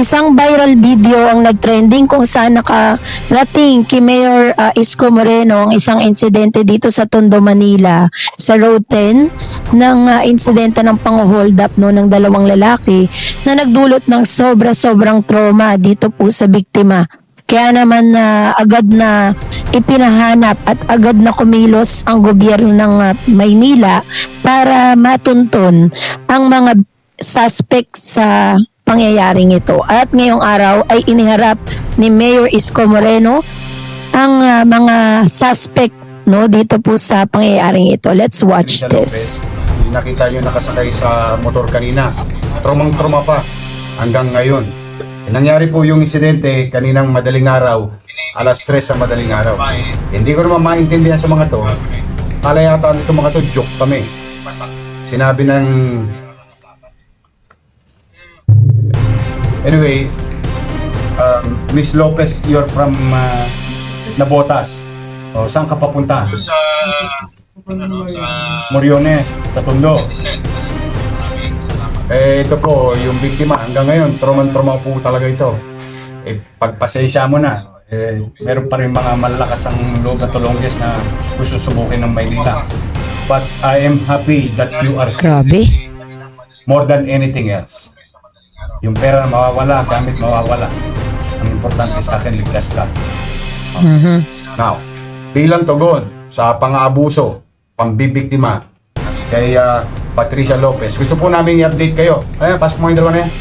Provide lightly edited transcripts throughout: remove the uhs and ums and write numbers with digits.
Isang viral video ang nagtrending kung saan nakarating kay Mayor Isko Moreno ang isang insidente dito sa Tondo, Manila sa Road 10 ng insidente ng pang-hold up ng dalawang lalaki na nagdulot ng sobrang trauma dito po sa biktima. Kaya naman agad na ipinahanap at agad na kumilos ang gobyerno ng Maynila para matunton ang mga suspect sa pangyayaring ito. At ngayong araw ay iniharap ni Mayor Isko Moreno ang mga suspect dito po sa pangyayaring ito. Let's watch this. Nakita nyo nakasakay sa motor kanina. Tromang-troma pa hanggang ngayon. Nangyari po yung insidente kaninang madaling araw, alas 3 sa madaling araw. Hindi ko naman maintindihan sa mga to. Kala yata nito mga to, joke kami. Sinabi ng... Anyway, Miss Lopez, you're from Nabotas. O, saan ka papunta? Sa Moriones, sa Tondo. Ito po, yung biktima hanggang ngayon, trauma po talaga ito. Pagpasensya mo na, meron pa rin mga malalakas ang loob na tulongges na gusto subukin ng Maynila. But I am happy that you are Grabe. more than anything else. Yung pera na mawawala, gamit mawawala. Ang importante sa akin, ligtas ka. Now, bilang tugon sa pang-aabuso, pambibiktima kay Patricia Lopez, gusto po namin i-update kayo. Ayan, pasok mo yung dalawa na yan.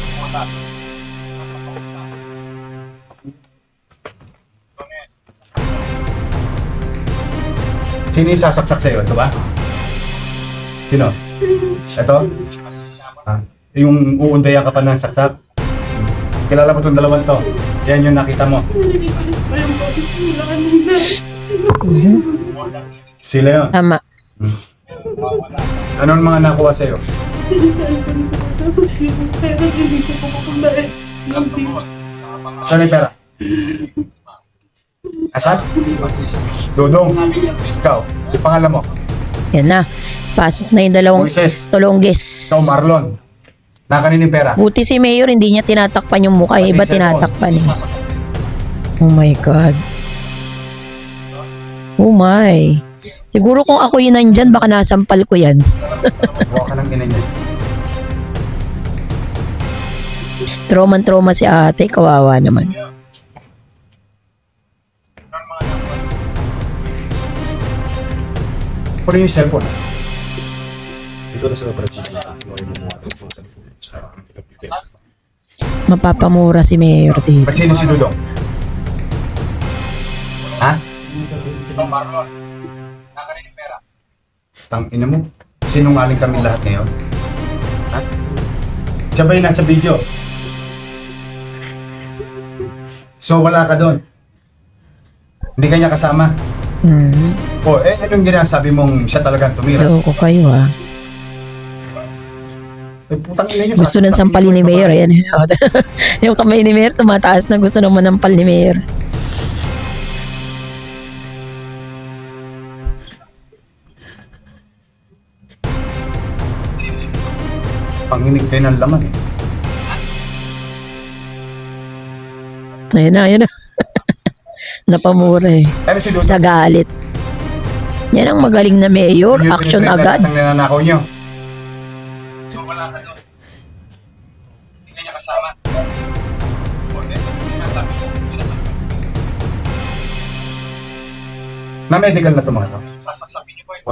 Sino yung sasaksak sa'yo? Ito ba? Sino? Ito? Yung uundayan ka pa ng saksak? Kilala mo itong dalawang to? Yan yung nakita mo. Sila yun? Tama. Ano ang mga nakuha sa'yo? Tapos yung pera, hindi ko pa kumain ng bills. Saan may pera? Asan? Dodong. Ikaw, yung pangalan mo? Yan na. Pasok na yung dalawang Moises. tulongges. Ikaw, Marlon. Nakanining pera? Buti si Mayor hindi niya tinatakpan yung mukha, iba tinatakpan eh. Oh my God. Oh my. Siguro kung ako yun nandyan, baka nasampal ko yan. Huwag ka lang ina niya. Trauma si ate, kawawa naman. Puro yung cellphone. Dito na sila para sa Mapapamura si Mayor dito. Ba't sino si Dudong? Ha? Tang ina mo. Sinungaling kami lahat ngayon. Ha? Siya ba yung nasa video? So wala ka doon? Hindi ka niya kasama? O, anong ginasabi mong siya talagang tumira? Loko kayo ha. Putang ina niyo. Gusto nang sampalin ni Mayor. Ayan. Yung kamay ni Mayor tumataas na, gusto naman nampal ni Mayor. Panginig kayo ng laman eh. Ayan na. Napamura eh. Ano si Dudong? Sa galit. Yan ang magaling na Mayor. Yung Action pinipirita agad. ng nananakaw niyo. So wala ka doon. Hindi ka niya kasama. Na-medical na ito mga ito. Sasaksapin niyo po ito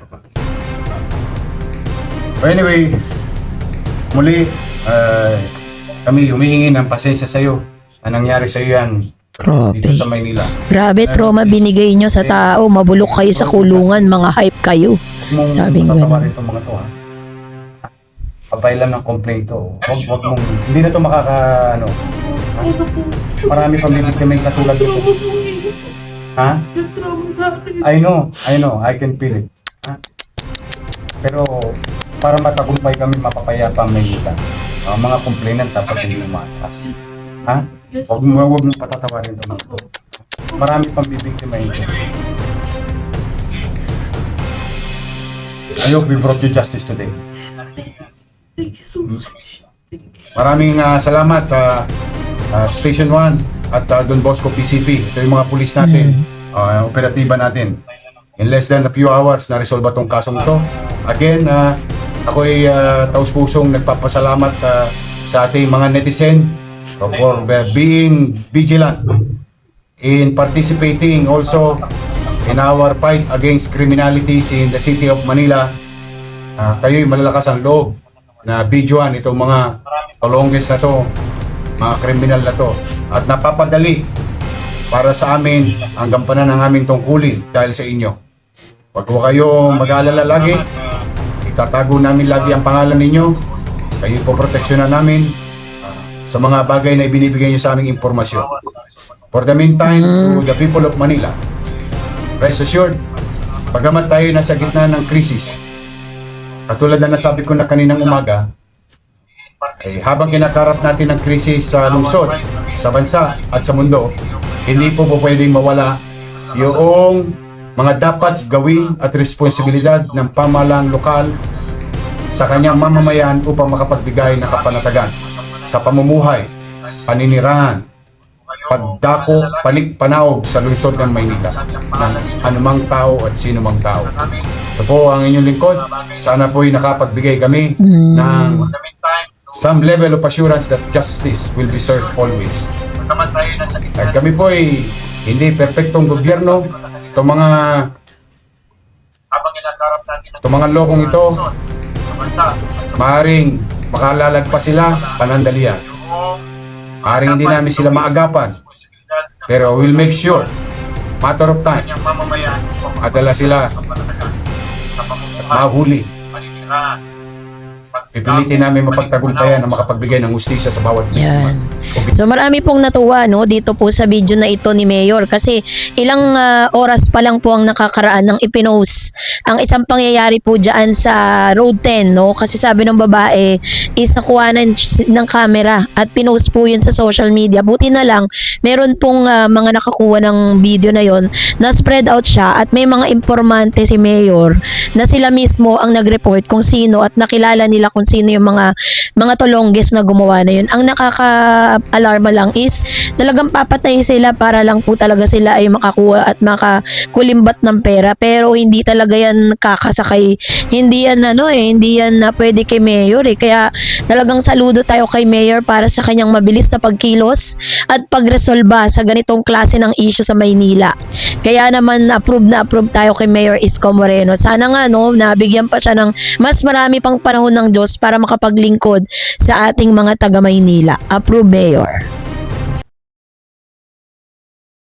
ba? Anyway, muli, kami humihingi ng pasensya sa iyo. Anong nangyari sa iyo yan dito Grabe. sa Maynila. Grabe, trauma binigay nyo sa tao. Mabulok kayo sa kulungan. Mga hype kayo. Sabing Sabi ganun. itong mga to ha. Papailan ng complaint to. Wag mong, hindi na to makaka, ano, ha? Marami pang bibigyan katulad nito. Ha? Yung trauma sa akin. I know, I can feel it. Ha? Pero, para matagumpay kami, mapapayapa ang Maynila. Mga complainant dapat hindi umaasas. Ha? Huwag mo patatawarin ito mga to. Marami pang bibigyan ito. I hope we brought you justice today. Thank you so much. Maraming salamat Station 1 at Don Bosco PCP. Ito yung mga pulis natin, operatiba natin. In less than a few hours, na-resolve itong kasong ito. Again, ako ay taus-pusong nagpapasalamat sa ating mga netizen for being vigilant in participating also in our fight against criminality in the city of Manila. Kayo'y malalakas ang loob na videoan itong mga tolongges na to, mga kriminal na to, at napapadali para sa amin ang gampanan ng aming tungkulin dahil sa inyo. Huwag po kayong mag-aalala lagi, itatago namin lagi ang pangalan ninyo, kayo po proteksyonan namin sa mga bagay na ibinibigay nyo sa aming impormasyon. For the meantime, to the people of Manila, rest assured, pagamat tayo nasa gitna ng krisis, katulad na nasabi ko na kaninang umaga, habang kinakarap natin ang krisis sa lungsod, sa bansa at sa mundo, hindi po pwedeng mawala yung mga dapat gawin at responsibilidad ng pamahalang lokal sa kanyang mamamayan upang makapagbigay ng kapanatagan sa pamumuhay, paninirahan, pagdako, panaog sa lungsod ng Maynila ng anumang tao at sino mang tao. Ito po ang inyong lingkod. Sana po'y nakapagbigay kami ng some level of assurance that justice will be served always. At kami po'y hindi perpektong gobyerno. Itong mga lokong ito, maaaring makalalagpas sila panandalian. Maaaring hindi namin sila maagapan. Pero we'll make sure, matter of time, madala sila at mahuli. Pipilitin namin mapagtagumpayan na makapagbigay ng hustisya sa bawat Yan. biktima. So marami pong natuwa no dito po sa video na ito ni Mayor kasi ilang oras pa lang po ang nakakaraan ng ipinost ang isang pangyayari po diyan sa Road 10 no kasi sabi ng babae is nakuha ng camera at pinost po yun sa social media. Buti na lang meron pong mga nakakuha ng video na yon na spread out siya at may mga informante si Mayor na sila mismo ang nag-report kung sino at nakilala nila kung sino yung mga tolongges na gumawa na yun. Ang nakaka-alarma lang is talagang papatay sila para lang po talaga sila ay makakuha at makakulimbat ng pera pero hindi talaga yan kakasakay. Hindi yan hindi yan na pwede kay Mayor Kaya talagang saludo tayo kay Mayor para sa kanyang mabilis na pagkilos at pagresolba sa ganitong klase ng issue sa Maynila. Kaya naman approve tayo kay Mayor Isko Moreno. Sana nga nabigyan pa siya ng mas marami pang panahon ng Diyos para makapaglingkod sa ating mga taga Maynila. Approve, Mayor.